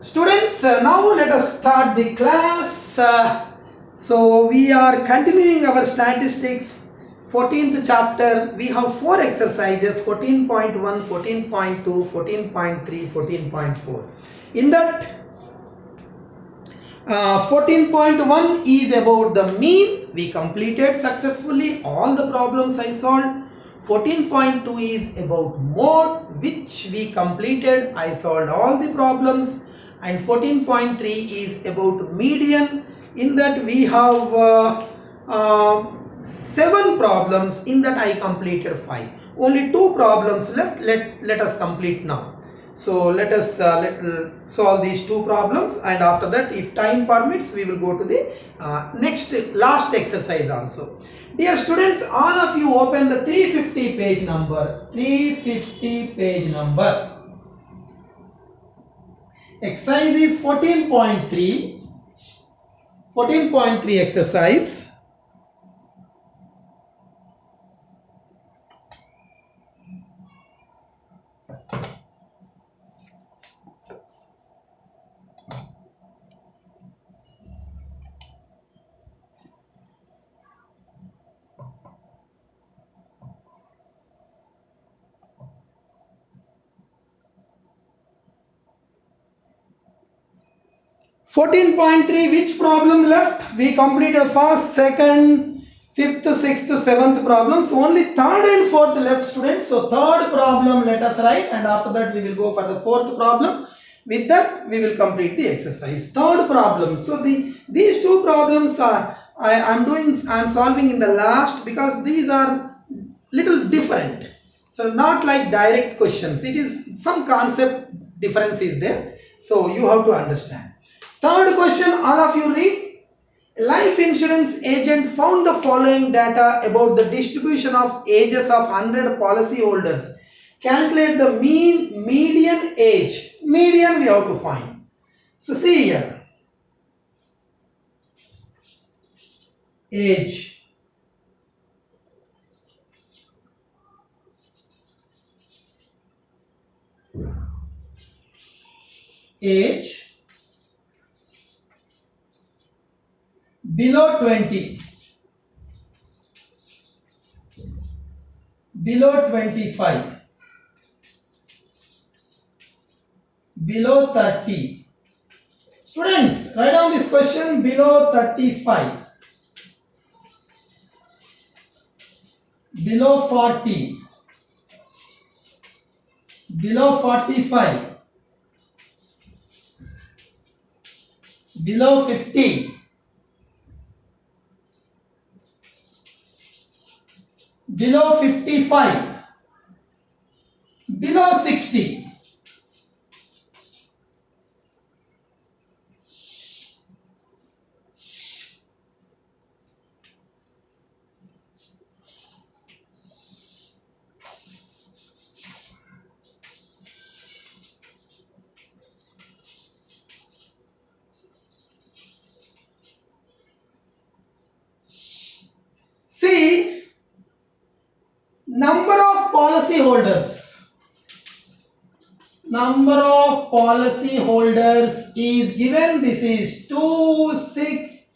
Students, now let us start the class. So we are continuing our statistics 14th chapter. We have 4 exercises: 14.1, 14.2, 14.3, 14.4. In that 14.1 is about the mean. We completed successfully all the problems I solved. 14.2 is about mode, which we completed. I solved all the problems. And 14.3 is about median. In that we have 7 problems. In that I completed 5. Only 2 problems left. Let us complete now. So let us solve these 2 problems, and after that, if time permits, we will go to the last exercise also. Dear students, all of you open the 350 page number. 350 page number. Exercise is 14.3. 14.3 exercise. Which problem left? We completed first, second, fifth, sixth, seventh problems. Only third and fourth left, students. So third problem let us write, and after that we will go for the fourth problem. With that we will complete the exercise. Third problem. So these 2 problems are I'm solving in the last, because these are little different. So not like direct questions. It is some concept difference is there. So you have to understand. Third question, all of you read. Life insurance agent found the following data about the distribution of ages of 100 policy holders. Calculate the mean, median age. Median we have to find. So see here. Age. Age. Below 20, below 25, below 30. Students, write down this question: below 35, below 40, below 45, below 50, below 55, below 60. See, number of policy holders. Number of policy holders is given. This is 2, 6,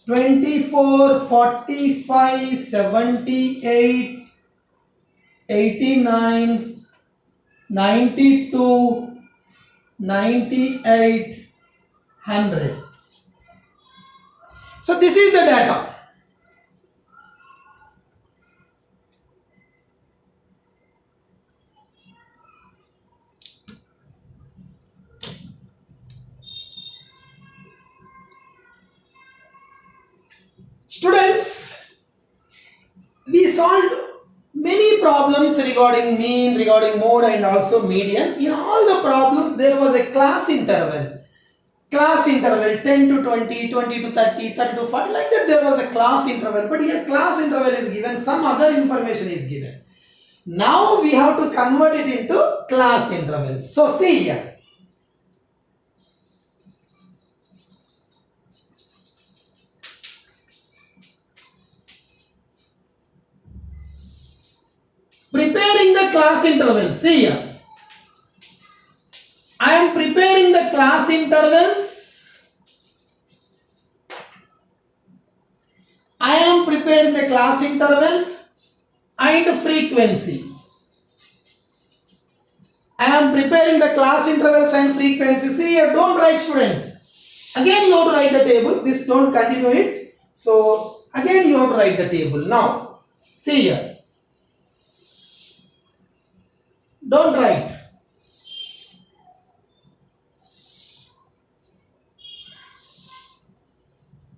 24, 45, 78, 89, 92, 98, 100. So this is the data. Students, we solved many problems regarding mean, regarding mode, and also median. In all the problems there was a class interval. Class interval 10 to 20, 20 to 30, 30 to 40, like that there was a class interval. But here class interval is given, some other information is given. Now we have to convert it into class intervals. So see here. Preparing the class interval. See here. I am preparing the class intervals. I am preparing the class intervals and frequency. I am preparing the class intervals and frequency. See here, don't write students. Again you have to write the table. This don't continue it. So again you have to write the table. Now, see here. Don't write.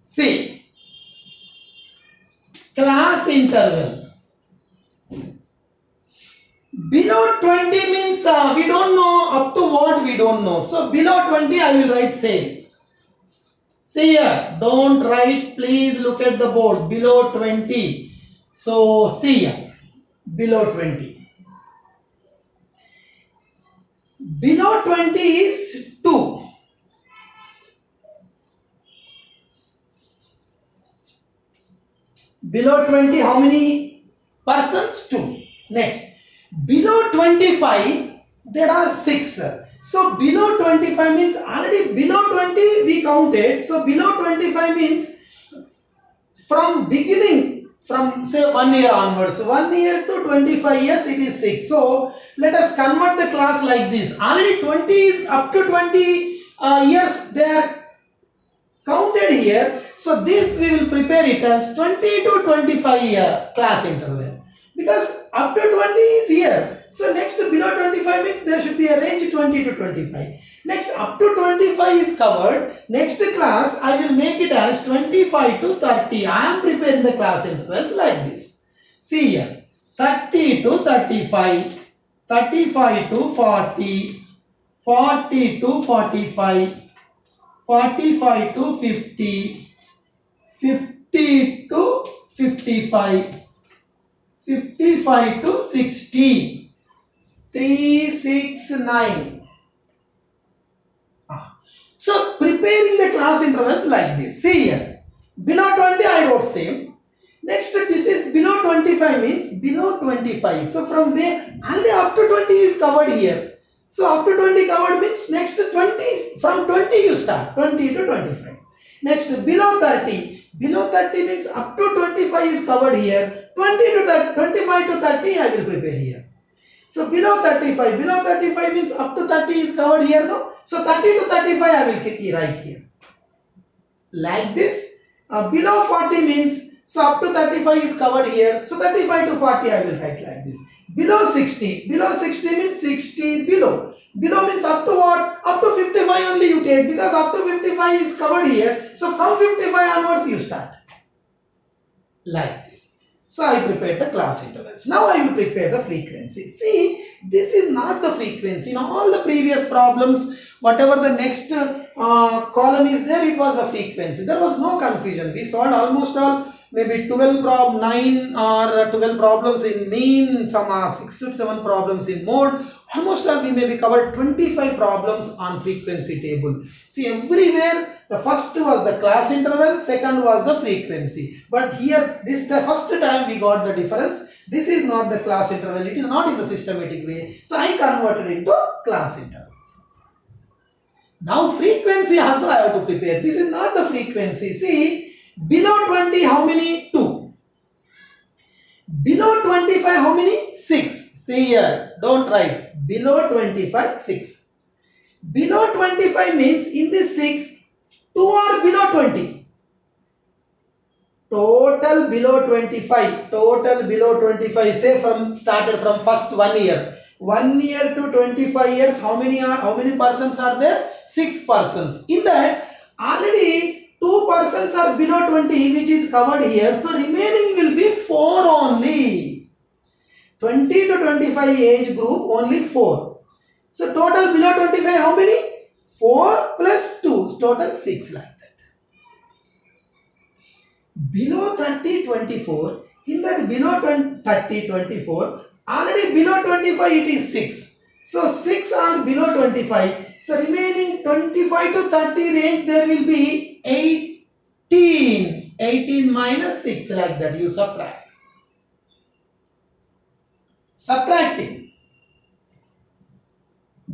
See. Class interval. Below 20 means we don't know up to what we don't know. So below 20 I will write same. See here, don't write, please look at the board. Below 20. So see here, below 20. Below 20 is 2. Below 20 how many persons? 2. Next. Below 25 there are 6. So below 25 means already below 20 we counted. So below 25 means from beginning, from say 1 year onwards, 1 year to 25 years it is 6. So let us convert the class like this. Already 20 is up to 20 years they are counted here. So this we will prepare it as 20 to 25 year class interval. Because up to 20 is here. So next below 25 means there should be a range 20 to 25. Next up to 25 is covered. Next class I will make it as 25 to 30. I am preparing the class intervals like this. See here. 30 to 35. 35 to 40. 40 to 45. 45 to 50. 50 to 55. 55 to 60. 3, 6, 9. So preparing the class intervals like this. See here. Below 20 I wrote same. Next this is below 25 means below 25. So from where already up to 20 is covered here. So up to 20 covered means next 20. From 20 you start. 20 to 25. Next below 30. Below 30 means up to 25 is covered here. 20 to 30, 25 to 30 I will prepare here. So below 35. Below 35 means up to 30 is covered here, no? So 30 to 35 I will write here. Like this. Below 40 means, so up to 35 is covered here. So 35 to 40 I will write like this. Below 60. Below 60 means 60 below. Below means up to what? Up to 55 only you take, because up to 55 is covered here. So from 55 onwards you start. Like this. So I prepared the class intervals. Now I will prepare the frequency. See, this is not the frequency. In all the previous problems, whatever the next column is there, it was a frequency. There was no confusion. We solved almost all maybe 9 or 12 problems in mean, some 6 to 7 problems in mode. Almost all we maybe covered 25 problems on frequency table. See, everywhere the first was the class interval, second was the frequency. But here this the first time we got the difference. This is not the class interval, it is not in the systematic way. So I converted into class intervals. Now frequency also I have to prepare. This is not the frequency. See, below 20 how many? 2. Below 25 how many? 6. See here, don't write. Below 25, 6. Below 25 means in this 6, 2 are below 20. Total below 25. Total below 25. Say started from first 1 year. 1 year to 25 years, how many persons are there? 6 persons. In that, already 2 persons are below 20, which is covered here. So remaining will be 4 only. 20 to 25 age group, only 4. So total below 25 how many? 4 plus 2, total 6 like that. Below 30, 24, in that below 30, 24, already below 25 it is 6. So 6 are below 25. So remaining 25 to 30 range there will be 18. 18 minus 6 like that you subtract. Subtracting.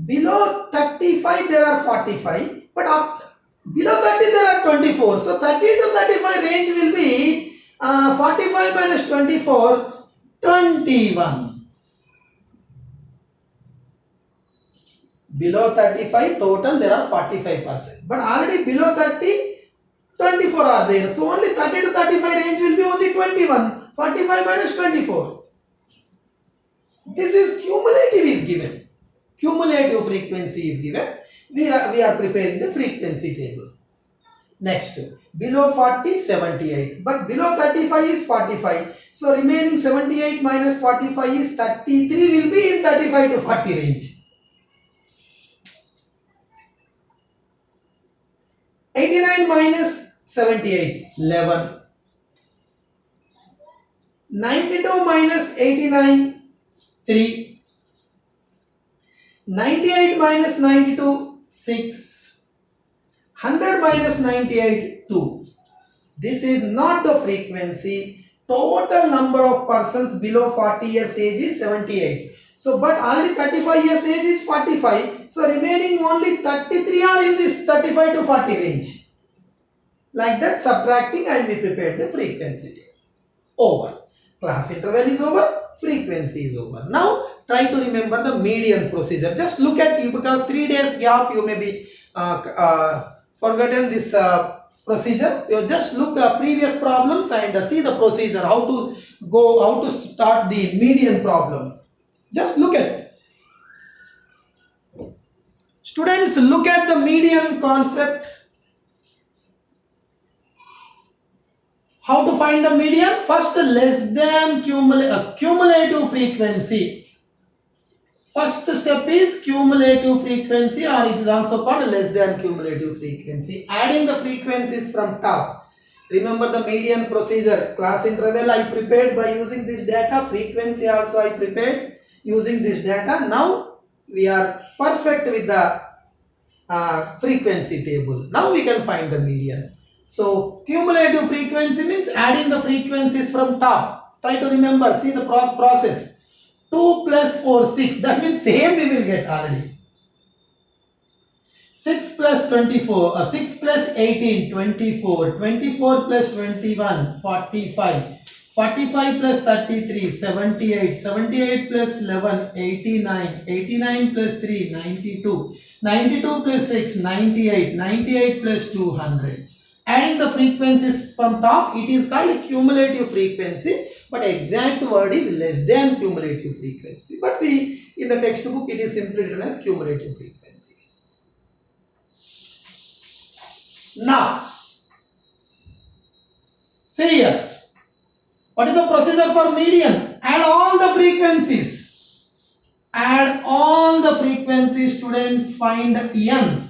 below 35 there are 45, but up below 30 there are 24. So 30 to 35 range will be 45 minus 24, 21. Below 35 total there are 45%, but already below 30 24 are there. So only 30 to 35 range will be only 21. 45 minus 24. This is cumulative is given. Cumulative frequency is given. We are preparing the frequency table. Next, below 40, 78. But below 35 is 45. So remaining 78 minus 45 is 33, will be in 35 to 40 range. 89 minus 78, 11. 92 minus 89, 3. 98 minus 92, 6. 100 minus 98, 2. This is not the frequency. Total number of persons below 40 years age is 78. So, but only 35 years age is 45. So, remaining only 33 are in this 35 to 40 range. Like that, subtracting, and we prepared the frequency table. Over. Class interval is over. Frequency is over. Now, try to remember the median procedure. Just look at you, because 3 days gap you may be forgotten this procedure. You just look at previous problems and see the procedure, how to start the median problem. Just look at it. Students, look at the median concept. How to find the median? First, less than cumulative frequency. First step is cumulative frequency, or it is also called less than cumulative frequency. Adding the frequencies from top. Remember the median procedure. Class interval I prepared by using this data. Frequency also I prepared using this data. Now we are perfect with the frequency table. Now we can find the median. So cumulative frequency means adding the frequencies from top. Try to remember, see the process. 2 plus 4, 6. That means same we will get already. 6 plus 24, 6 plus 18, 24. 24 plus 21, 45. 45 plus 33, 78. 78 plus 11, 89. 89 plus 3, 92. 92 plus 6, 98. 98 plus 200. Adding the frequencies from top, it is called cumulative frequency, but exact word is less than cumulative frequency. But in the textbook it is simply written as cumulative frequency. Now, see here. What is the procedure for median? Add all the frequencies. Add all the frequencies, students. Find n.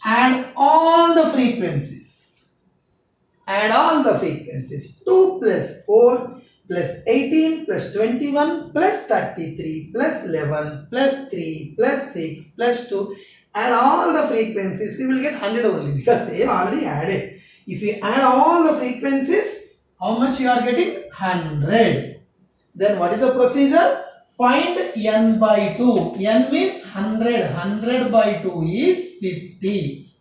Add all the frequencies. Add all the frequencies. 2 plus 4 plus 18 plus 21 plus 33 plus 11 plus 3 plus 6 plus 2. Add all the frequencies. We will get 100 only, because they already added. If you add all the frequencies, how much you are getting? 100. Then what is the procedure? Find n by 2. N means 100. 100 by 2 is 50.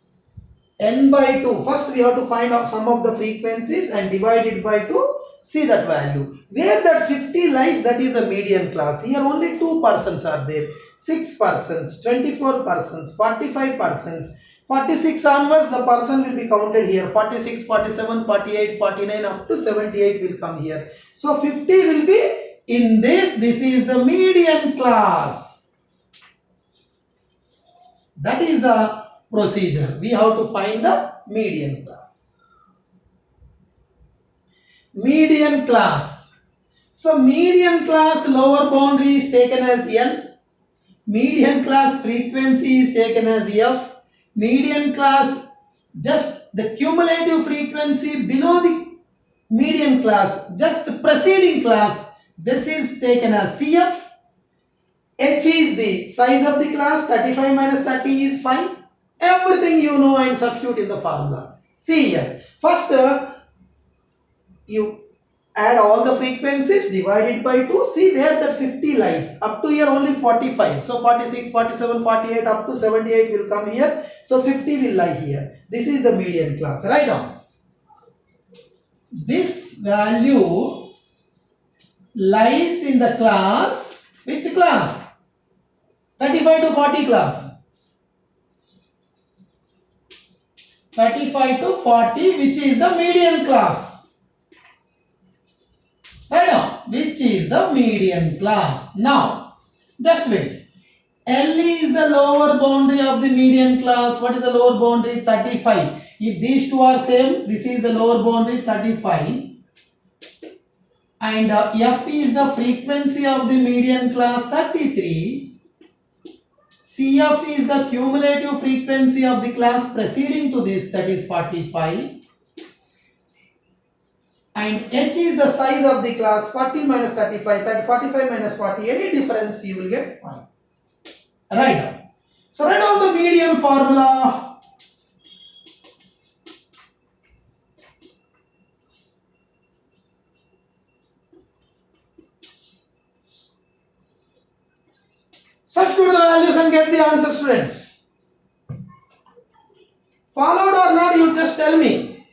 N by 2. First we have to find out sum of the frequencies and divide it by 2. See that value. Where that 50 lies, that is the median class. Here only 2 persons are there. 6 persons, 24 persons, 45 persons. 46 onwards the person will be counted here. 46, 47, 48, 49 up to 78 will come here. So 50 will be in this. This is the median class. That is the procedure. We have to find the median class. Median class. So median class lower boundary is taken as L. Median class frequency is taken as F. Median class, just the cumulative frequency below the median class, just the preceding class, this is taken as CF. H is the size of the class. 35 minus 30 is 5. Everything you know and substitute in the formula. See here. First, you Add all the frequencies, divide it by 2, see where that 50 lies. Up to here only 45. So 46, 47, 48, up to 78 will come here. So 50 will lie here. This is the median class. Right now, this value lies in the class, which class? 35 to 40 class. 35 to 40, which is the median class. Right now, which is the median class. Now, just wait. L is the lower boundary of the median class. What is the lower boundary? 35. If these two are same, this is the lower boundary 35. And F is the frequency of the median class 33. CF is the cumulative frequency of the class preceding to this, that is 45. And H is the size of the class 40 minus 35, 45 minus 40, any difference you will get 5. Right now. So write down the median formula. Substitute the values and get the answer, students. Followed or not, you just tell me.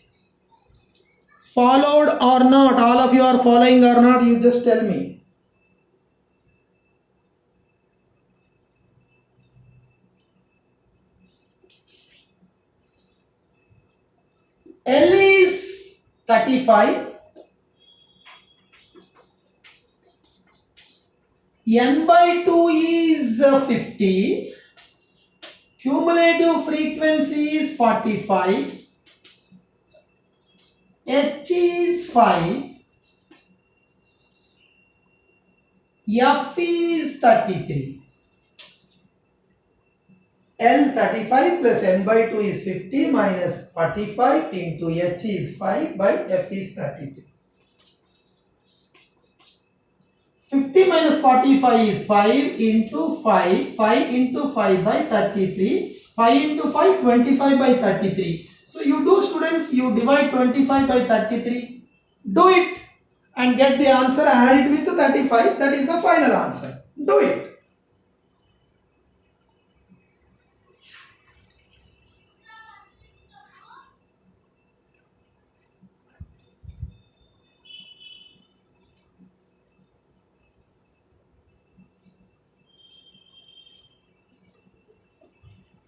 Followed or not, all of you are following or not, you just tell me. L is 35. N by 2 is 50. Cumulative frequency is 45. H is 5. F is 33. L 35 plus N by 2 is 50 minus 45 into H is 5 by F is 33. 50 minus 45 is 5 into 5. 5 into 5 by 33. 5 into 5, 25 by 33. So you do, students, you divide 25 by 33. Do it and get the answer. Add it with 35. That is the final answer. Do it.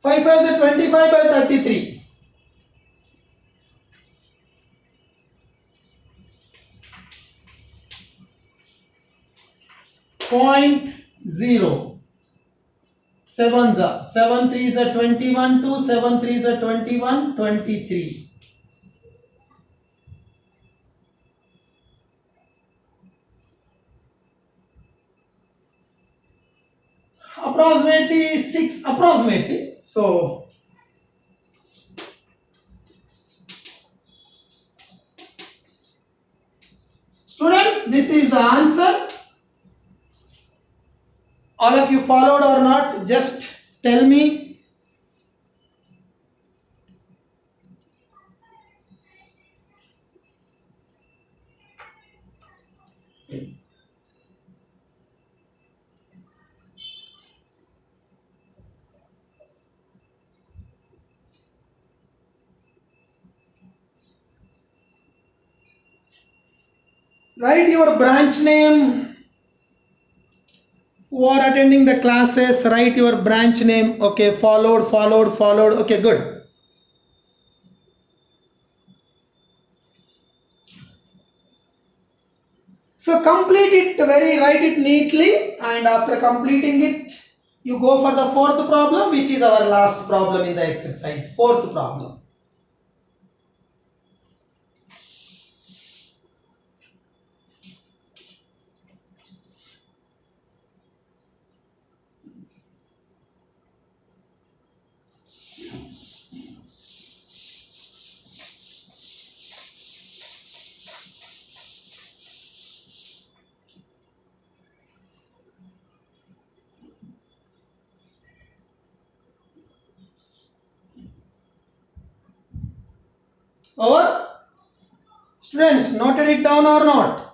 Five is 25 by 33. 0.0. 7s are 7 3s are 21, 2 7 3s are 21, 23. Approximately 6, approximately. So students, this is the answer. All of you followed or not, just tell me. Write your branch name. Who are attending the classes, write your branch name. Okay, followed. Okay, good. So complete it, write it neatly, and after completing it, you go for the fourth problem, which is our last problem in the exercise. Fourth problem. Or students, noted it down or not?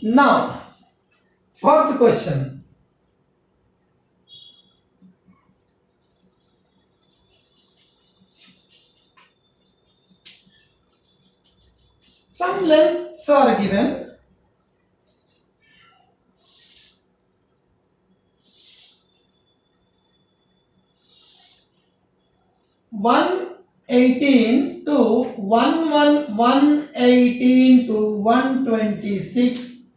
Now, fourth question. Some lengths are given. One 18 to 118 to 126,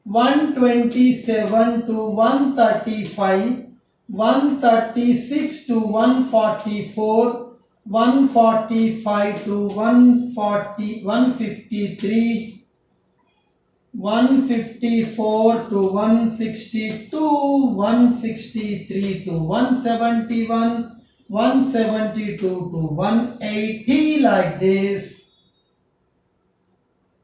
127 to 135, 136 to 144, 145 to 140, 153, 154 to 162, 163 to 171, 172 to 180, like this.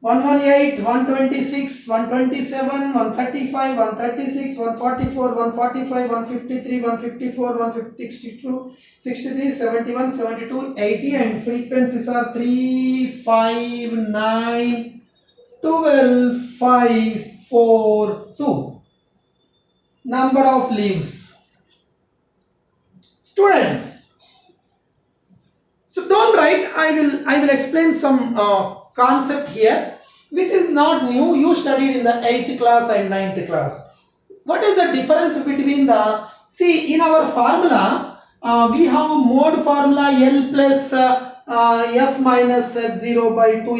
118, 126, 127, 135, 136, 144, 145, 153, 154, 162, 63, 71, 72, 80, and frequencies are 3, 5, 9, 12, 5, 4, 2. Number of leaves. Students, so don't write. I will explain some concept here, which is not new. You studied in the 8th class and 9th class. What is the difference between the, see, in our formula, we have mode formula L plus f minus f0 by 2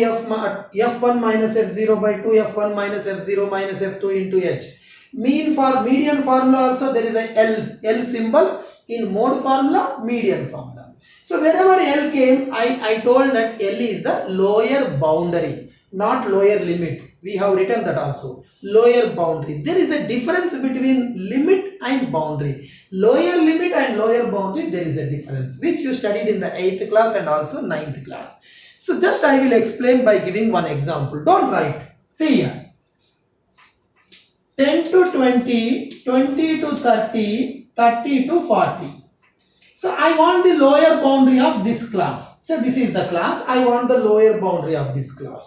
f1 minus f0 by 2 f1 minus f0 minus f2 into h. Median formula also there is a L symbol in mode formula, median formula. So wherever L came, I told that L is the lower boundary, not lower limit. We have written that also. Lower boundary. There is a difference between limit and boundary. Lower limit and lower boundary, there is a difference, which you studied in the 8th class and also 9th class. So just I will explain by giving one example. Don't write. See here. 10 to 20, 20 to 30, 30 to 40. So I want the lower boundary of this class. So this is the class. I want the lower boundary of this class.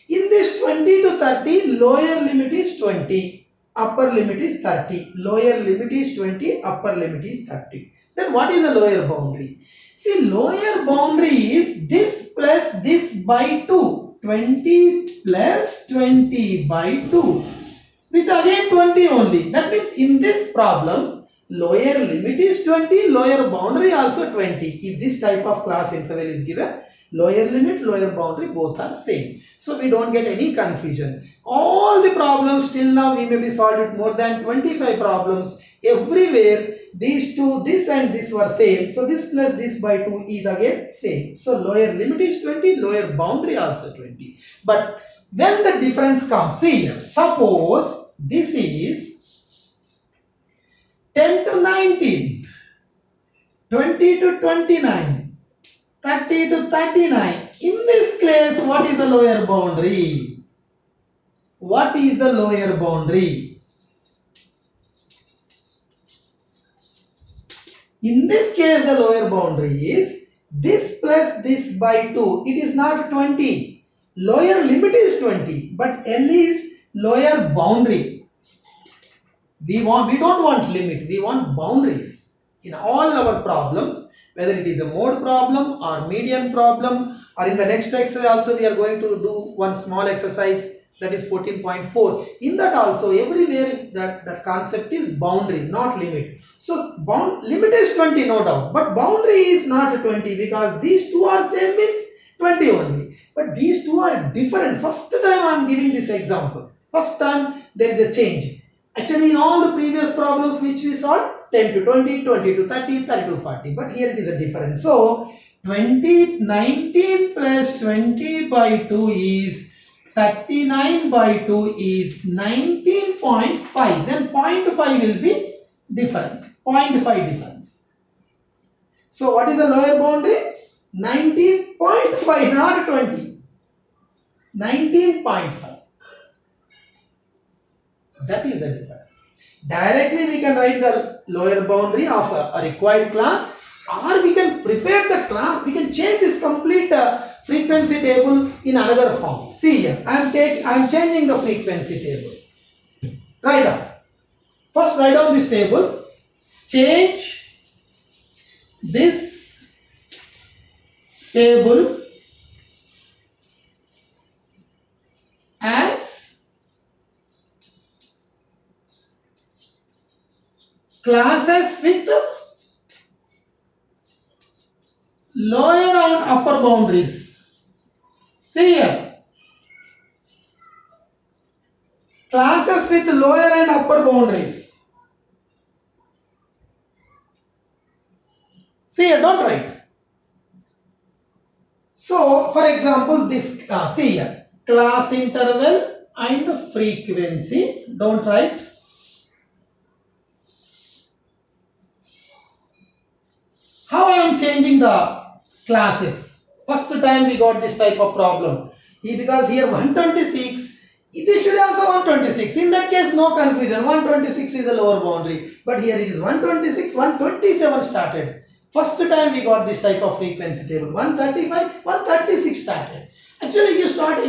In this 20 to 30, lower limit is 20, upper limit is 30. Lower limit is 20, upper limit is 30. Then what is the lower boundary? See, lower boundary is this plus this by 2. 20 plus 20 by 2. Which again 20 only. That means in this problem, lower limit is 20, lower boundary also 20. If this type of class interval is given, lower limit, lower boundary both are same. So we don't get any confusion. All the problems till now we may be solved with more than 25 problems. Everywhere these two, this and this were same. So this plus this by 2 is again same. So lower limit is 20, lower boundary also 20. But when the difference comes, see here, suppose this is 10 to 19, 20 to 29, 30 to 39. In this case, what is the lower boundary? What is the lower boundary? In this case, the lower boundary is this plus this by 2. It is not 20. Lower limit is 20, but L is lower boundary. We don't want limit, we want boundaries. In all our problems, whether it is a mode problem or median problem, or in the next exercise also we are going to do one small exercise, that is 14.4. In that also, everywhere that concept is boundary, not limit. So limit is 20, no doubt, but boundary is not 20, because these two are same means 20 only. But these two are different. First time I am giving this example. First time there is a change. Actually in all the previous problems which we solved, 10 to 20, 20 to 30, 30 to 40. But here it is a difference. So 19 plus 20 by 2 is 39 by 2 is 19.5. Then 0.5 will be difference. 0.5 difference. So what is the lower boundary? 19.5, not 20. 19.5. That is the difference. Directly we can write the lower boundary of a required class, or we can prepare the class. We can change this complete frequency table in another form. See here, I am changing the frequency table. Write down. First write down this table. Change this table as classes with lower and upper boundaries. See here. Classes with lower and upper boundaries. See here, don't write. So, for example, this, see here, class interval and frequency, don't write. How I am changing the classes? First time we got this type of problem. Because here 126, this should also 126. In that case, no confusion. 126 is the lower boundary. But here it is 126, 127 started. First time we got this type of frequency table. 135, 136 started. Actually, you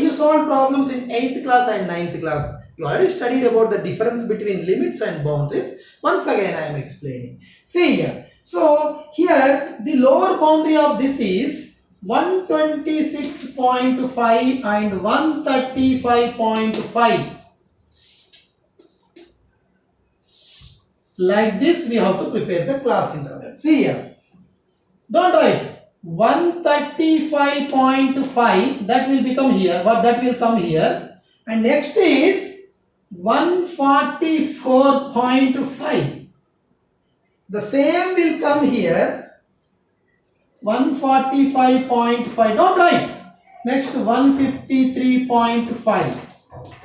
solve problems in 8th class and 9th class. You already studied about the difference between limits and boundaries. Once again, I am explaining. See here. So, here the lower boundary of this is 126.5 and 135.5. Like this, we have to prepare the class interval. See here. Don't write 135.5, that will become here. What that will come here. And next is 144.5. The same will come here. 145.5. Don't write. Next 153.5.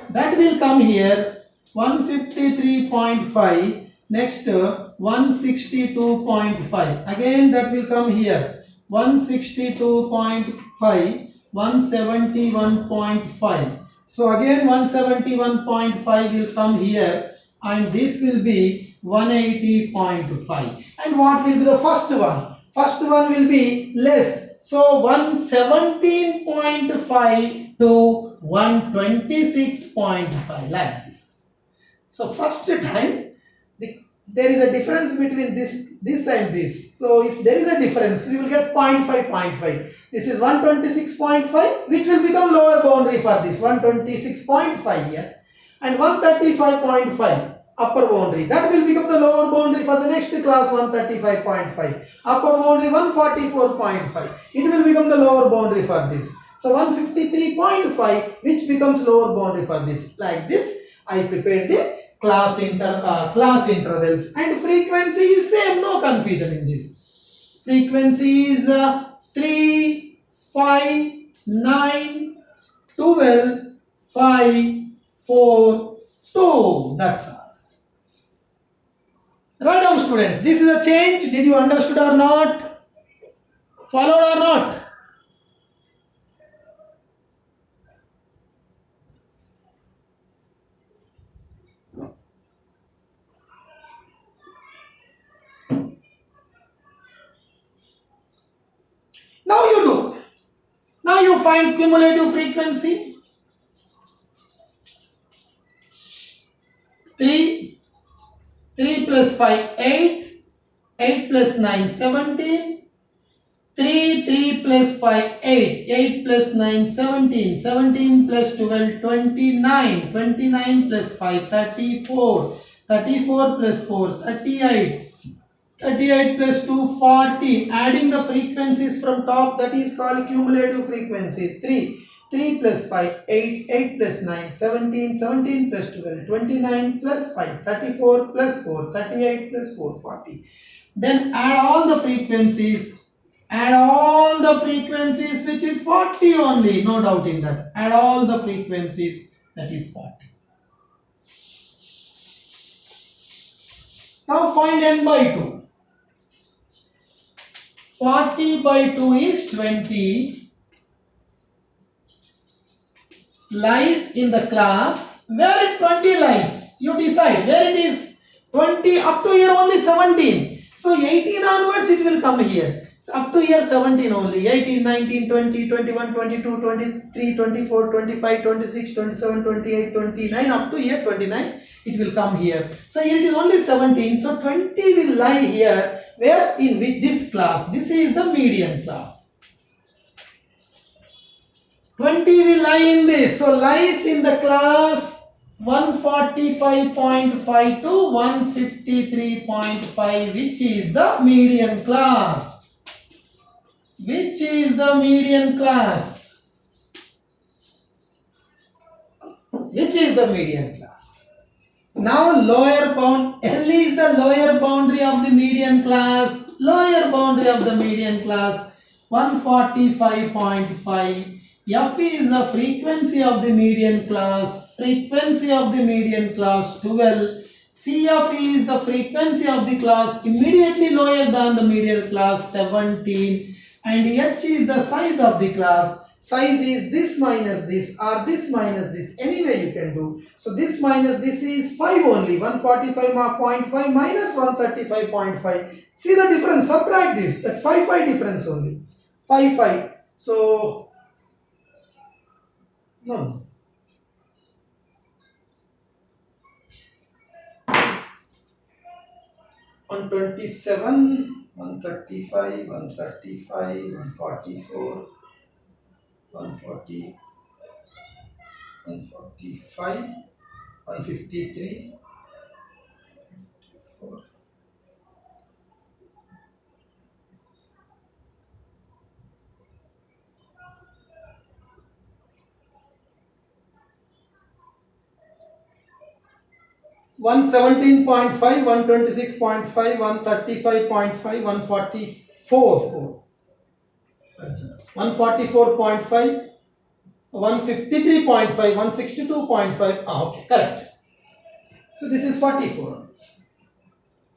That will come here. 153.5. Next 162.5. Again that will come here. 162.5. 171.5. So again 171.5 will come here. And this will be 180.5. And what will be the first one? First one will be less. So 117.5 to 126.5, like this. So first time there is a difference between this and this. So if there is a difference, we will get 0.5. This is 126.5, which will become lower boundary for this 126.5 here, and 135.5. Upper boundary, that will become the lower boundary for the next class 135.5. Upper boundary 144.5. It will become the lower boundary for this. So 153.5, which becomes lower boundary for this. Like this, I prepared the class intervals, and frequency is same, no confusion in this. Frequency is 3, 5, 9, 12, 5, 4, 2. That's all. Write down, students. This is a change. Did you understood or not? Followed or not? Now you do. Now you find cumulative frequency. 3 plus 5, 8. 8 plus 9, 17. 3 plus 5, 8. 8 plus 9, 17. 17 plus 12, 29. 29 plus 5, 34. 34 plus 4, 38. 38 plus 2, 40. Adding the frequencies from top, that is called cumulative frequencies. 3 plus 5, 8, 8 plus 9, 17, 17 plus 12, 29 plus 5, 34 plus 4, 38 plus 4, 40. Then add all the frequencies. Add all the frequencies, which is 40 only, no doubt in that. Add all the frequencies, that is 40. Now find n by 2. 40 by 2 is 20. Lies in the class. Where it 20 lies? You decide where it is. 20 up to here only 17. So 18 onwards it will come here. So up to here 17 only, 18, 19, 20, 21, 22, 23, 24, 25, 26, 27, 28, 29, up to here 29, it will come here. So here it is only 17, so 20 will lie here, where in with this class, this is the median class. 20 will lie in this, so lies in the class 145.5 to 153.5, which is the median class. Which is the median class? Which is the median class? Now lower bound, L is the lower boundary of the median class. Lower boundary of the median class 145.5. F is the frequency of the median class. Frequency of the median class 12. CF is the frequency of the class immediately lower than the median class 17. And H is the size of the class. Size is this minus this or this minus this. Anyway you can do. So this minus this is 5 only. 145.5 minus 135.5. See the difference. Subtract this. That 5 difference only. 5. So no. 127, 135, 135, 144, 140, 145, 153, 4. 117.5, 126.5, 135.5, 144, 144.5, 153.5, 162.5. Okay, correct. So this is 44.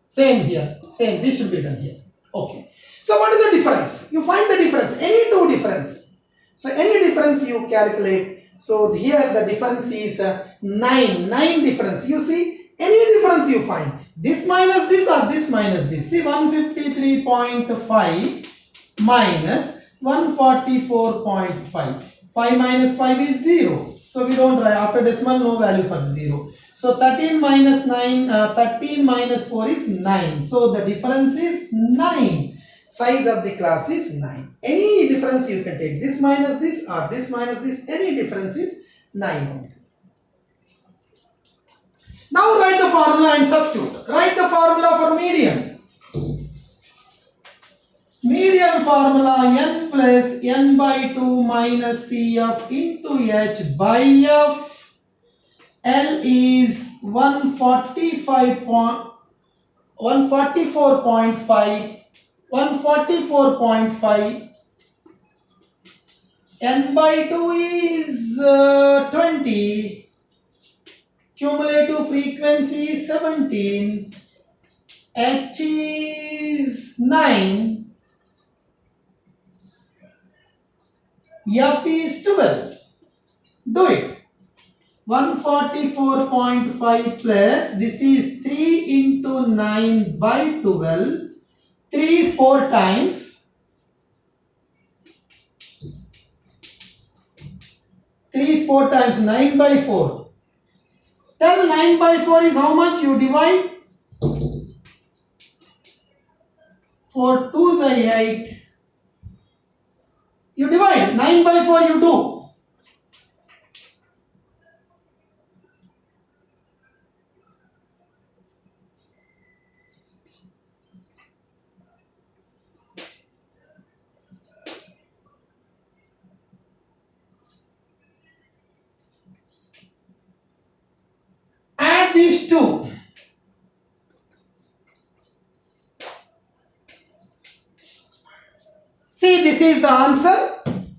Same here. Same. This should be done here. Okay. So what is the difference? You find the difference. Any two difference. So any difference you calculate. So here the difference is 9. 9 difference. You see, any difference you find. This minus this or this minus this. See, 153.5 minus 144.5. 5 minus 5 is 0. So we don't write. After decimal, no value for 0. So 13 minus 9, 13 minus 4 is 9. So the difference is 9. Size of the class is 9. Any difference you can take. This minus this or this minus this. Any difference is 9 only. Now write the formula and substitute. Write the formula for median. Median formula n plus n by 2 minus CF into H by F. L is 144.5, 144.5. N by 2 is 20. Cumulative frequency is 17. H is 9. F is 12. Do it. 144.5 plus, this is 3 into 9 by 12. 3 4 times. 3 4 times 9 by 4. Tell 9 by 4 is how much? You divide. 4 2s are 8. You divide. 9 by 4 you do. Add these two. See, this is the answer.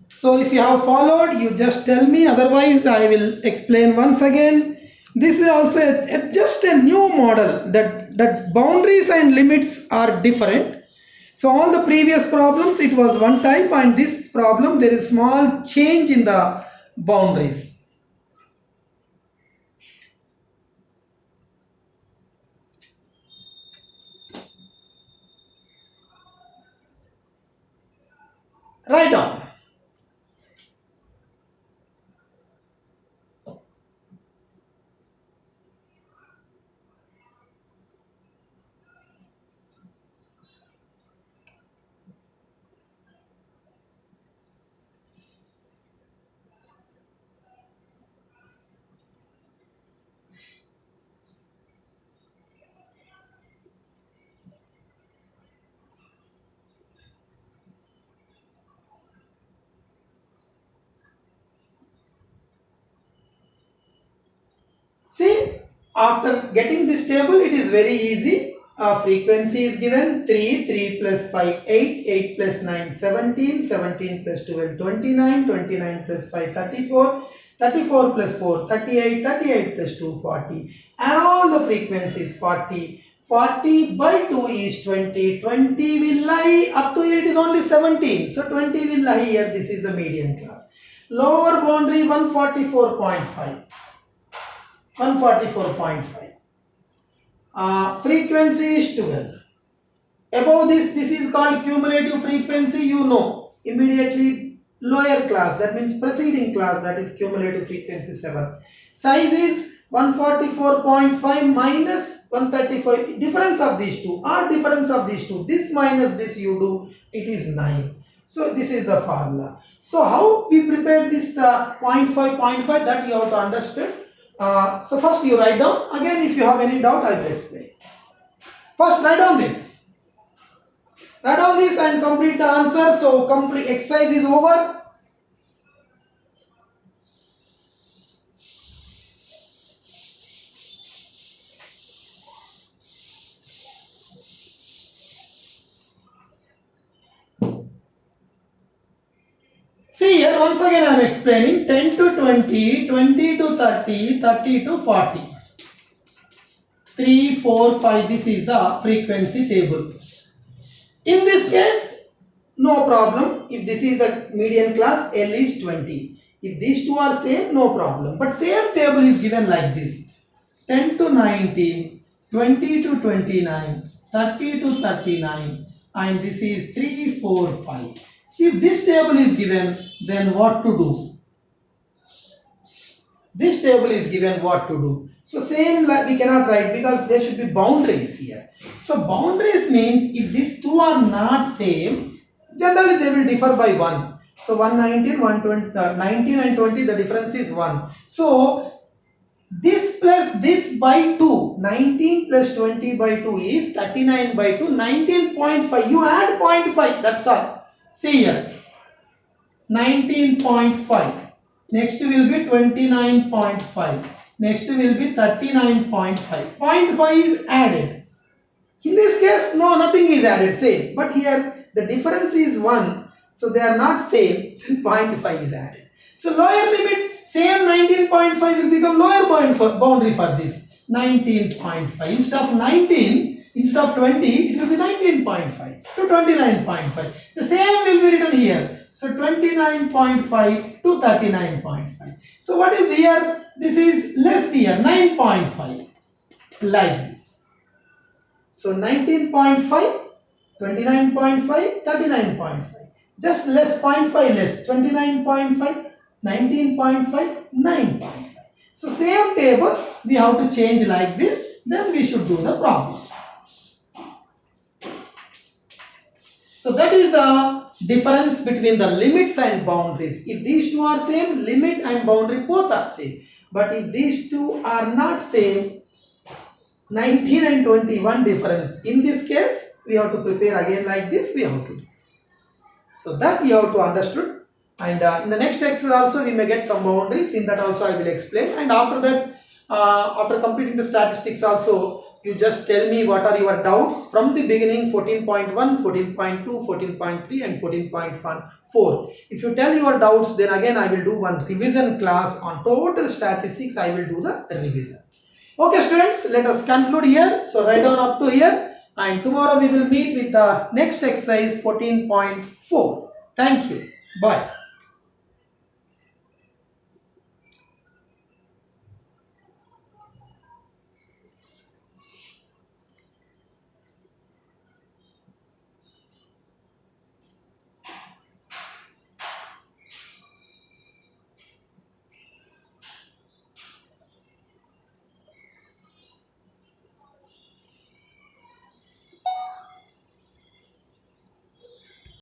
So if you have followed, you just tell me. Otherwise, I will explain once again. This is also just a new model that boundaries and limits are different. So all the previous problems, it was one type, and this problem, there is small change in the boundaries. Write down. See, after getting this table, it is very easy. Frequency is given 3, 3 plus 5, 8, 8 plus 9, 17, 17 plus 12, 29, 29 plus 5, 34, 34 plus 4, 38, 38 plus 2, 40. And all the frequencies 40. 40 by 2 is 20. 20 will lie up to here, it is only 17. So 20 will lie here. This is the median class. Lower boundary 144.5. 144.5. Frequency is 12. Above this is called cumulative frequency. You know immediately lower class, that means preceding class, that is cumulative frequency 7. Size is 144.5 minus 135. Difference of these two, or difference of these two, this minus this you do, it is 9. So this is the formula. So how we prepare this 0.5, that you have to understand. So first you write down. Again, if you have any doubt, I will explain. First write down this. Write down this and complete the answer. So complete exercise is over. See here, once again I am explaining 10 to 20, 20 to 30, 30 to 40. 3, 4, 5, this is the frequency table. In this case, no problem. If this is the median class, L is 20. If these two are same, no problem. But same table is given like this. 10 to 19, 20 to 29, 30 to 39, and this is 3, 4, 5. See, if this table is given, then what to do? This table is given, what to do? So same, like we cannot write because there should be boundaries here. So boundaries means if these two are not same, generally they will differ by 1. So 119, 120, 19 and 20, the difference is 1. So this plus this by 2, 19 plus 20 by 2 is 39 by 2, 19.5. You add 0.5, that's all. See here, 19.5. Next will be 29.5. Next will be 39.5. 0.5 is added. In this case, no, nothing is added, same. But here, the difference is 1. So they are not same, 0.5 is added. So lower limit, same 19.5 will become lower boundary for this. 19.5. Instead of 19, instead of 20, it will be 19.5 to 29.5. The same will be written here. So 29.5 to 39.5. So what is here? This is less here, 9.5. Like this. So 19.5, 29.5, 39.5. Just less 0.5 less. 29.5, 19.5, 9.5. So same table, we have to change like this. Then we should do the problem. So that is the difference between the limits and boundaries. If these two are same, limit and boundary both are same. But if these two are not same, 19 and 21 difference. In this case, we have to prepare again like this, we have to do. So that you have to understood. And in the next exercise also we may get some boundaries. In that also I will explain. And after that, after completing the statistics also, you just tell me what are your doubts from the beginning. 14.1, 14.2, 14.3 and 14.4. If you tell your doubts, then again I will do one revision class on total statistics. I will do the revision. Okay students, let us conclude here. So write down up to here, and tomorrow we will meet with the next exercise 14.4. Thank you. Bye.